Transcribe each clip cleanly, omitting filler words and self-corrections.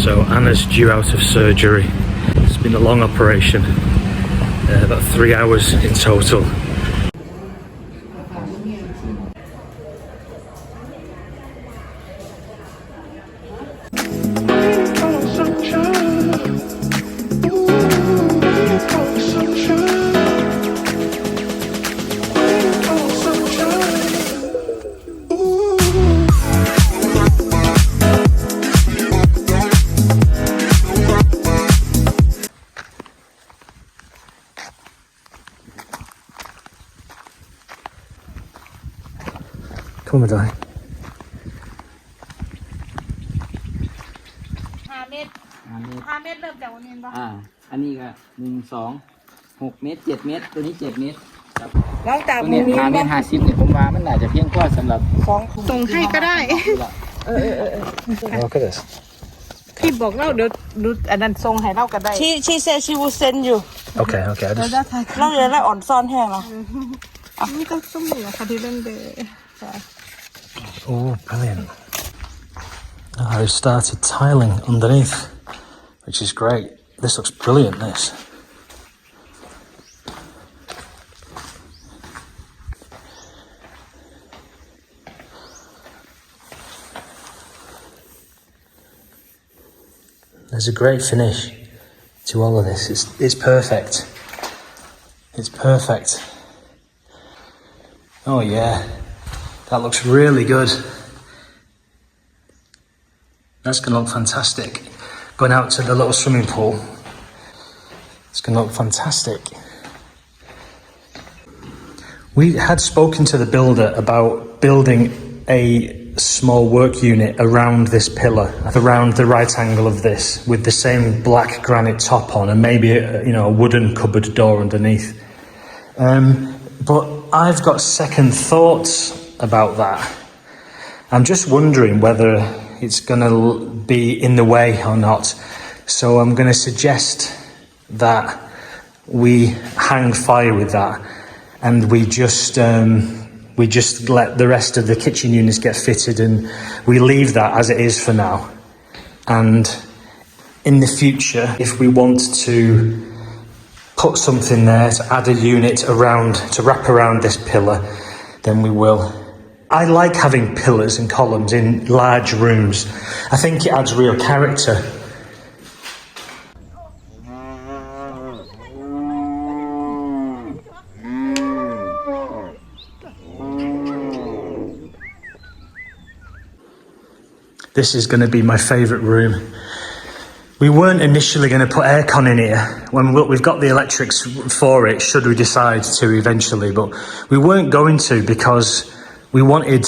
So Anna's due out of surgery. It's been a long operation, about 3 hours in total. Come on, darling. 5 เมตรเริ่มจากวันนี้ป่ะ อันนี้ก็1 2 6 เมตร 7 เมตร ตัวนี้7 เมตรครับ หลังจาก ตัว นี้ นี้5 เมตร 50เนี่ยผมว่ามันน่าจะเพียงพอสำหรับ ส่งให้ก็ได้ Look at this. พี่บอกเราเดี๋ยวดูอันนั้นส่งให้เราก็ได้ She said she will send you. Okay, okay. I just... เราเรียนแล้วอ่อนซ่อนแห้งเหรอ นี่ก็สมุนค่ะที่เล่นเดย์ Oh, brilliant. Oh, I started tiling underneath, which is great. This looks brilliant, this. There's a great finish to all of this. It's perfect. It's perfect. Oh yeah, that looks really good. That's gonna look fantastic. Going out to the little swimming pool. It's gonna look fantastic. We had spoken to the builder about building a small work unit around this pillar, around the right angle of this, with the same black granite top on, and maybe a wooden cupboard door underneath. But I've got second thoughts about that. I'm just wondering whether it's going to be in the way or not. So I'm going to suggest that we hang fire with that, and we just let the rest of the kitchen units get fitted, and we leave that as it is for now. And in the future, if we want to put something there to add a unit around, to wrap around this pillar, then we will. I like having pillars and columns in large rooms. I think it adds real character. This is going to be my favourite room. We weren't initially going to put aircon in here. We've got the electrics for it, should we decide to eventually, but we weren't going to because we wanted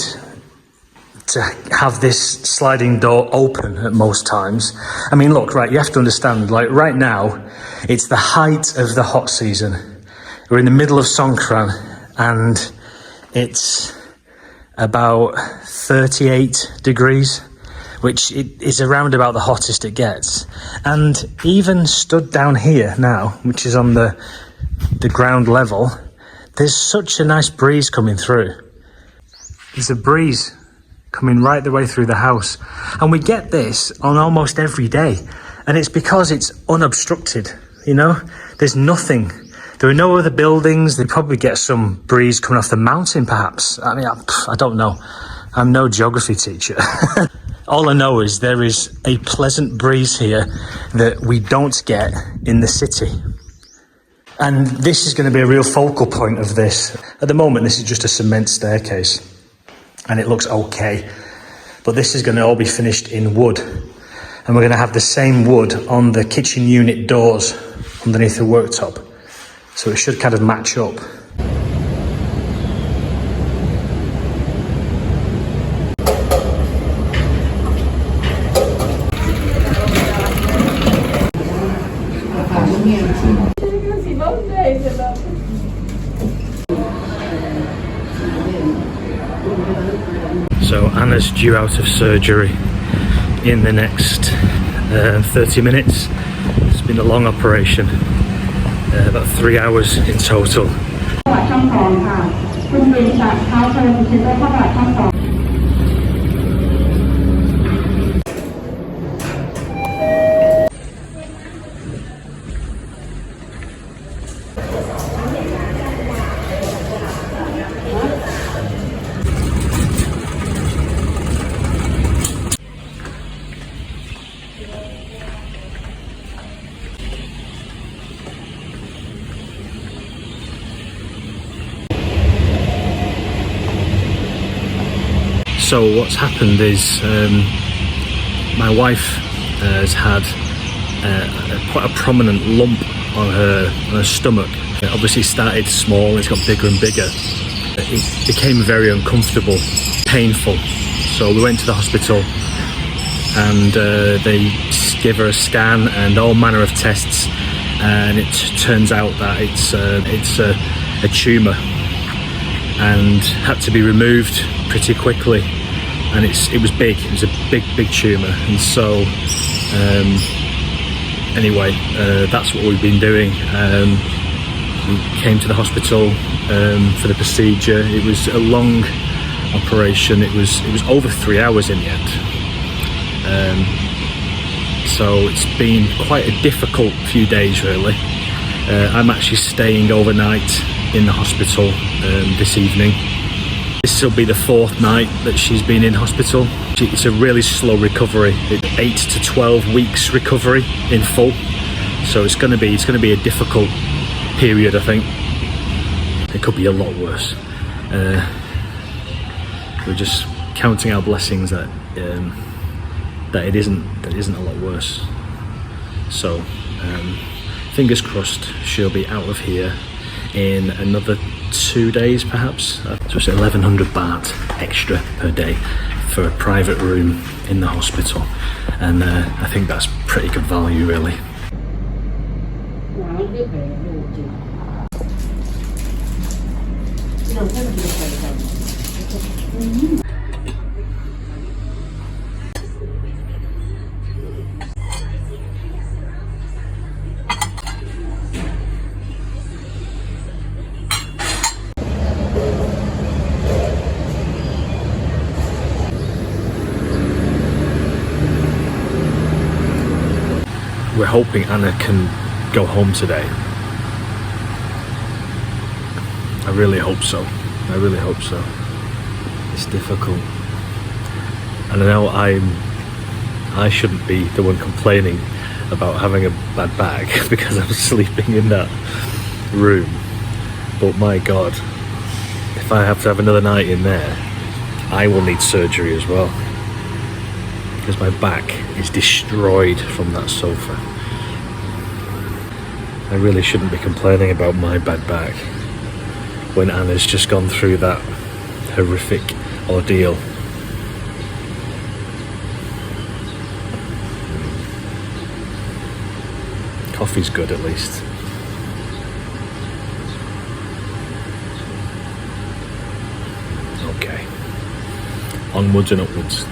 to have this sliding door open at most times. I mean, look, right, you have to understand, like right now, it's the height of the hot season. We're in the middle of Songkran and it's about 38 degrees, which is around about the hottest it gets. And even stood down here now, which is on the ground level, there's such a nice breeze coming through. There's a breeze coming right the way through the house. And we get this on almost every day. And it's because it's unobstructed, There's nothing. There are no other buildings. They probably get some breeze coming off the mountain, perhaps. I mean, I don't know. I'm no geography teacher. All I know is there is a pleasant breeze here that we don't get in the city. And this is going to be a real focal point of this. At the moment, this is just a cement staircase. And it looks okay. But this is going to all be finished in wood. And we're going to have the same wood on the kitchen unit doors underneath the worktop. So it should kind of match up. So Anna's due out of surgery in the next 30 minutes. It's been a long operation, about 3 hours in total. So what's happened is my wife has had quite a prominent lump on her stomach. It obviously started small, it's got bigger and bigger. It became very uncomfortable, painful. So we went to the hospital and they gave her a scan and all manner of tests, and it turns out that it's a tumour and had to be removed pretty quickly. And it was big. It was a big tumour, and so anyway, that's what we've been doing. We came to the hospital for the procedure. It was a long operation. It was over 3 hours in the end. So it's been quite a difficult few days, really. I'm actually staying overnight in the hospital this evening. This will be the 4th night that she's been in hospital. It's a really slow recovery. It's 8 to 12 weeks recovery in full. So it's going to be a difficult period, I think. It could be a lot worse. We're just counting our blessings that it isn't a lot worse. So fingers crossed she'll be out of here in another 2 days perhaps. So it's 1,100 baht extra per day for a private room in the hospital, and I think that's pretty good value, really. We're hoping Anna can go home today. I really hope so. I really hope so. It's difficult. And I know I shouldn't be the one complaining about having a bad back because I'm sleeping in that room. But my God, if I have to have another night in there, I will need surgery as well. Because my back is destroyed from that sofa. I really shouldn't be complaining about my bad back when Anna's just gone through that horrific ordeal. Coffee's good at least. Okay. Onwards and upwards.